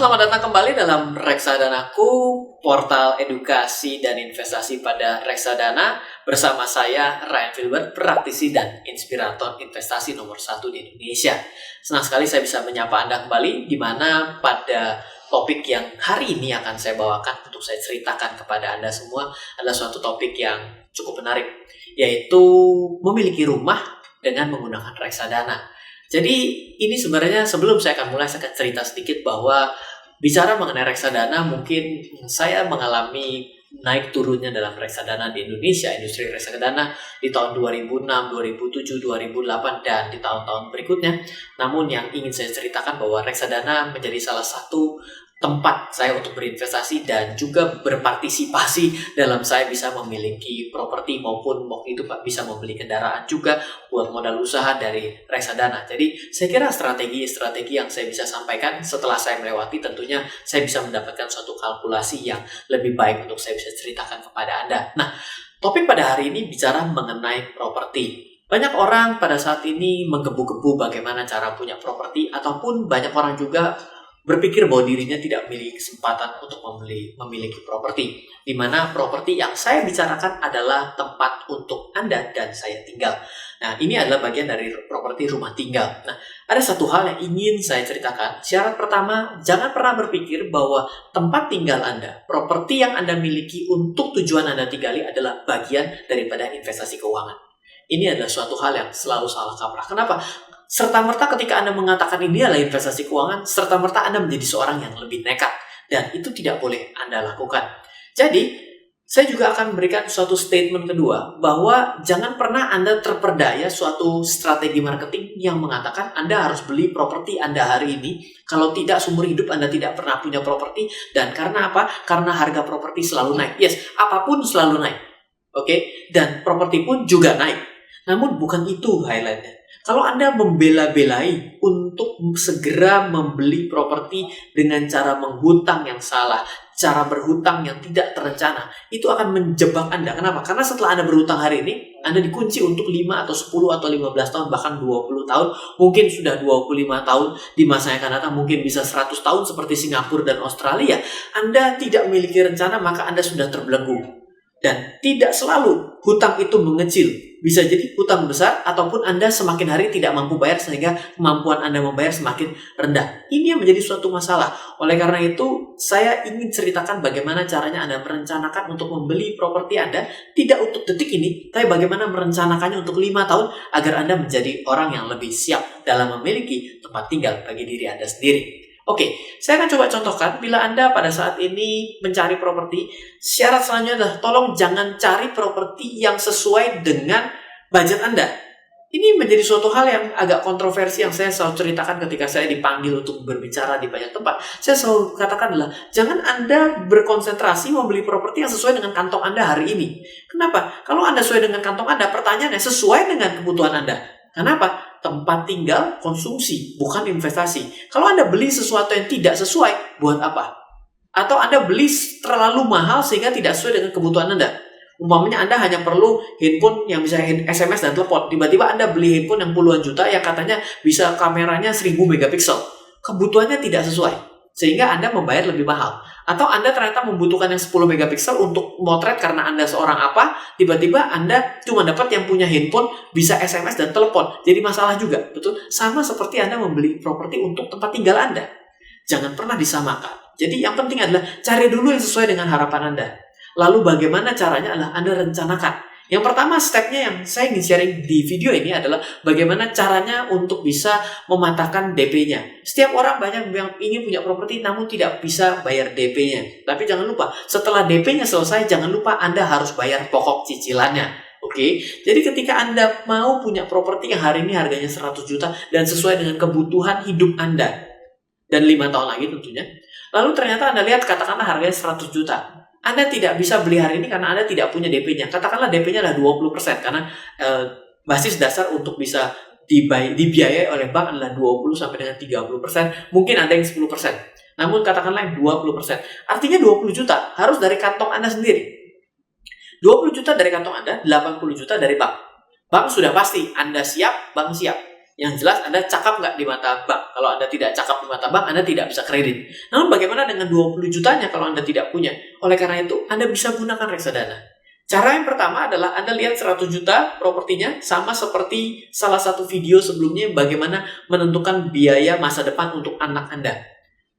selamat datang kembali dalam Reksadanaku, portal edukasi dan investasi pada reksadana. Bersama saya, Ryan Filbert, praktisi dan inspirator investasi nomor 1 di Indonesia. Senang sekali saya bisa menyapa Anda kembali, di mana pada topik yang hari ini akan saya bawakan untuk saya ceritakan kepada Anda semua adalah suatu topik yang cukup menarik, yaitu memiliki rumah dengan menggunakan reksadana. Jadi ini sebenarnya sebelum saya akan mulai, saya akan cerita sedikit bahwa bicara mengenai reksadana, mungkin saya mengalami naik turunnya dalam reksadana di Indonesia, industri reksadana di tahun 2006, 2007, 2008, dan di tahun-tahun berikutnya. Namun yang ingin saya ceritakan bahwa reksadana menjadi salah satu tempat saya untuk berinvestasi dan juga berpartisipasi dalam saya bisa memiliki properti maupun waktu itu Pak bisa membeli kendaraan juga buat modal usaha dari reksadana. Jadi saya kira strategi yang saya bisa sampaikan setelah saya melewati, tentunya saya bisa mendapatkan suatu kalkulasi yang lebih baik untuk saya bisa ceritakan kepada Anda. Nah, topik pada hari ini bicara mengenai properti. Banyak orang pada saat ini menggebu-gebu bagaimana cara punya properti, ataupun banyak orang juga berpikir bahwa dirinya tidak memiliki kesempatan untuk memiliki properti, di mana properti yang saya bicarakan adalah tempat untuk Anda dan saya tinggal. Nah, ini adalah bagian dari properti rumah tinggal. Nah, ada satu hal yang ingin saya ceritakan. Syarat pertama, jangan pernah berpikir bahwa tempat tinggal Anda, properti yang Anda miliki untuk tujuan Anda tinggali adalah bagian daripada investasi keuangan. Ini adalah suatu hal yang selalu salah kaprah. Kenapa? Serta-merta ketika Anda mengatakan ini adalah investasi keuangan, serta-merta Anda menjadi seorang yang lebih nekat. Dan itu tidak boleh Anda lakukan. Jadi, saya juga akan memberikan suatu statement kedua, bahwa jangan pernah Anda terperdaya suatu strategi marketing yang mengatakan Anda harus beli properti Anda hari ini. Kalau tidak, seumur hidup Anda tidak pernah punya properti. Dan karena apa? Karena harga properti selalu naik. Yes, apapun selalu naik. Oke? Dan properti pun juga naik. Namun bukan itu highlightnya. Kalau Anda membela-belai untuk segera membeli properti dengan cara menghutang yang salah, cara berhutang yang tidak terencana, itu akan menjebak Anda. Kenapa? Karena setelah Anda berhutang hari ini, Anda dikunci untuk 5 atau 10 atau 15 tahun, bahkan 20 tahun, mungkin sudah 25 tahun di masa yang akan datang, mungkin bisa 100 tahun seperti Singapura dan Australia. Anda tidak memiliki rencana, maka Anda sudah terbelenggu. Dan tidak selalu hutang itu mengecil. Bisa jadi hutang besar, ataupun Anda semakin hari tidak mampu bayar sehingga kemampuan Anda membayar semakin rendah. Ini yang menjadi suatu masalah. Oleh karena itu, saya ingin ceritakan bagaimana caranya Anda merencanakan untuk membeli properti Anda, tidak untuk detik ini, tapi bagaimana merencanakannya untuk 5 tahun agar Anda menjadi orang yang lebih siap dalam memiliki tempat tinggal bagi diri Anda sendiri. Oke, saya akan coba contohkan bila Anda pada saat ini mencari properti, syarat selanjutnya adalah tolong jangan cari properti yang sesuai dengan budget Anda. Ini menjadi suatu hal yang agak kontroversi yang saya selalu ceritakan ketika saya dipanggil untuk berbicara di banyak tempat. Saya selalu katakan adalah, jangan Anda berkonsentrasi membeli properti yang sesuai dengan kantong Anda hari ini. Kenapa? Kalau Anda sesuai dengan kantong Anda, pertanyaannya sesuai dengan kebutuhan Anda. Kenapa? Tempat tinggal konsumsi, bukan investasi. Kalau Anda beli sesuatu yang tidak sesuai, buat apa? Atau Anda beli terlalu mahal sehingga tidak sesuai dengan kebutuhan Anda. Umpamanya Anda hanya perlu handphone yang bisa SMS dan telepon. Tiba-tiba Anda beli handphone yang puluhan juta yang katanya bisa kameranya 1000 megapiksel. Kebutuhannya tidak sesuai, sehingga Anda membayar lebih mahal. Atau Anda ternyata membutuhkan yang 10 megapiksel untuk motret karena Anda seorang apa, tiba-tiba Anda cuma dapat yang punya handphone bisa SMS dan telepon. Jadi masalah juga, betul? Sama seperti Anda membeli properti untuk tempat tinggal Anda. Jangan pernah disamakan. Jadi yang penting adalah cari dulu yang sesuai dengan harapan Anda. Lalu bagaimana caranya adalah Anda rencanakan. Yang pertama stepnya yang saya ingin sharing di video ini adalah bagaimana caranya untuk bisa mematahkan DP-nya. Setiap orang banyak yang ingin punya properti namun tidak bisa bayar DP-nya. Tapi jangan lupa, setelah DP-nya selesai, jangan lupa Anda harus bayar pokok cicilannya. Oke, jadi ketika Anda mau punya properti yang hari ini harganya 100 juta dan sesuai dengan kebutuhan hidup Anda, dan 5 tahun lagi tentunya, lalu ternyata Anda lihat katakanlah harganya 100 juta. Anda tidak bisa beli hari ini karena Anda tidak punya DP-nya. Katakanlah DP-nya adalah 20% karena basis dasar untuk bisa dibiayai oleh bank adalah 20 sampai dengan 30%. Mungkin ada yang 10%. Namun katakanlah yang 20%. Artinya 20 juta harus dari kantong Anda sendiri. 20 juta dari kantong Anda, 80 juta dari bank. Bank sudah pasti, Anda siap, bank siap. Yang jelas Anda cakap nggak di mata bank. Kalau Anda tidak cakap di mata bank, Anda tidak bisa kredit. Namun bagaimana dengan 20 jutanya kalau Anda tidak punya? Oleh karena itu, Anda bisa gunakan reksadana. Cara yang pertama adalah Anda lihat 100 juta propertinya, sama seperti salah satu video sebelumnya bagaimana menentukan biaya masa depan untuk anak Anda.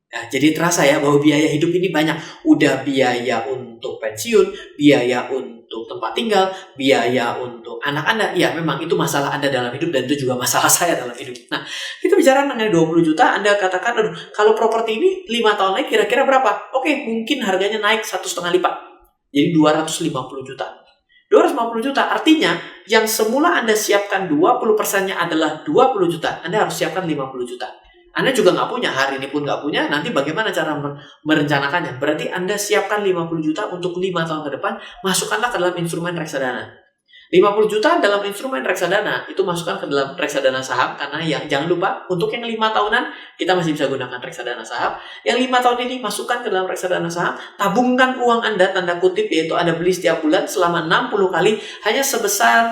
Nah, jadi terasa ya bahwa biaya hidup ini banyak. Udah biaya untuk pensiun, biaya untuk tempat tinggal, biaya untuk anak Anda. Ya, memang itu masalah Anda dalam hidup dan itu juga masalah saya dalam hidup. Nah, kita bicara mengenai 20 juta, Anda katakan, aduh, kalau properti ini 5 tahun lagi kira-kira berapa? Oke, mungkin harganya naik 1,5 lipat. Jadi 250 juta. 250 juta artinya yang semula Anda siapkan 20%-nya adalah 20 juta. Anda harus siapkan 50 juta. Anda juga nggak punya, hari ini pun nggak punya, nanti bagaimana cara merencanakannya? Berarti Anda siapkan 50 juta untuk 5 tahun ke depan, masukkanlah ke dalam instrumen reksadana. 50 juta dalam instrumen reksadana, itu masukkan ke dalam reksadana saham, karena yang jangan lupa, untuk yang 5 tahunan, kita masih bisa gunakan reksadana saham. Yang 5 tahun ini, masukkan ke dalam reksadana saham, tabungkan uang Anda, tanda kutip, yaitu Anda beli setiap bulan selama 60 kali, hanya sebesar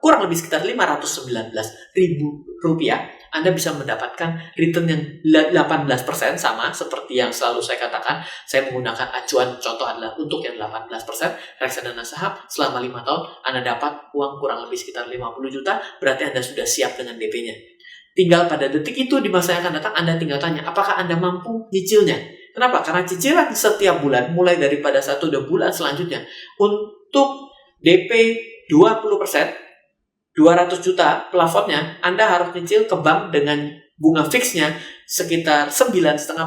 kurang lebih sekitar Rp519.000. Anda bisa mendapatkan return yang 18%, sama seperti yang selalu saya katakan. Saya menggunakan acuan contoh adalah untuk yang 18% reksadana saham selama 5 tahun Anda dapat uang kurang lebih sekitar 50 juta, berarti Anda sudah siap dengan DP-nya. Tinggal pada detik itu di masa yang akan datang Anda tinggal tanya, apakah Anda mampu nyicilnya? Kenapa? Karena cicilan setiap bulan mulai daripada 1 bulan selanjutnya untuk DP 20%, 200 juta plafonnya, Anda harus nyicil ke bank dengan bunga fixnya sekitar 9,5%.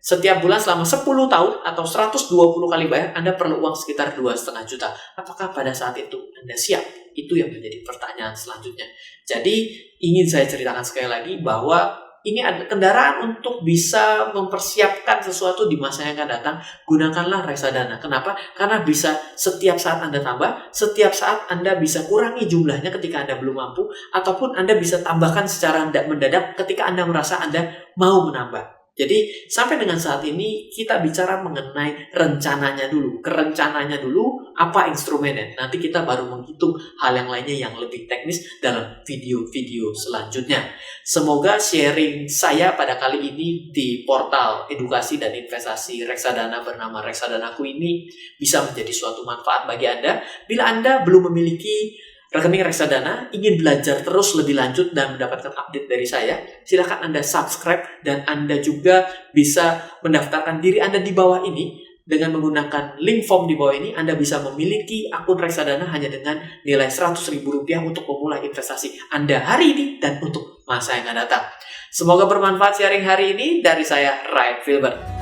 Setiap bulan selama 10 tahun atau 120 kali bayar, Anda perlu uang sekitar 2,5 juta. Apakah pada saat itu Anda siap? Itu yang menjadi pertanyaan selanjutnya. Jadi, ingin saya ceritakan sekali lagi bahwa ini ada kendaraan untuk bisa mempersiapkan sesuatu di masa yang akan datang. Gunakanlah reksadana. Kenapa? Karena bisa setiap saat Anda tambah, setiap saat Anda bisa kurangi jumlahnya ketika Anda belum mampu, ataupun Anda bisa tambahkan secara mendadak ketika Anda merasa Anda mau menambah. Jadi sampai dengan saat ini kita bicara mengenai rencananya dulu. Kerencananya dulu, apa instrumennya. Nanti kita baru menghitung hal yang lainnya yang lebih teknis dalam video-video selanjutnya. Semoga sharing saya pada kali ini di portal edukasi dan investasi reksadana bernama Reksadanaku ini bisa menjadi suatu manfaat bagi Anda. Bila Anda belum memiliki rekening reksadana, ingin belajar terus lebih lanjut dan mendapatkan update dari saya, silakan Anda subscribe dan Anda juga bisa mendaftarkan diri Anda di bawah ini. Dengan menggunakan link form di bawah ini, Anda bisa memiliki akun reksadana hanya dengan nilai Rp100.000 untuk memulai investasi Anda hari ini dan untuk masa yang akan datang. Semoga bermanfaat sharing hari ini dari saya, Ryan Filbert.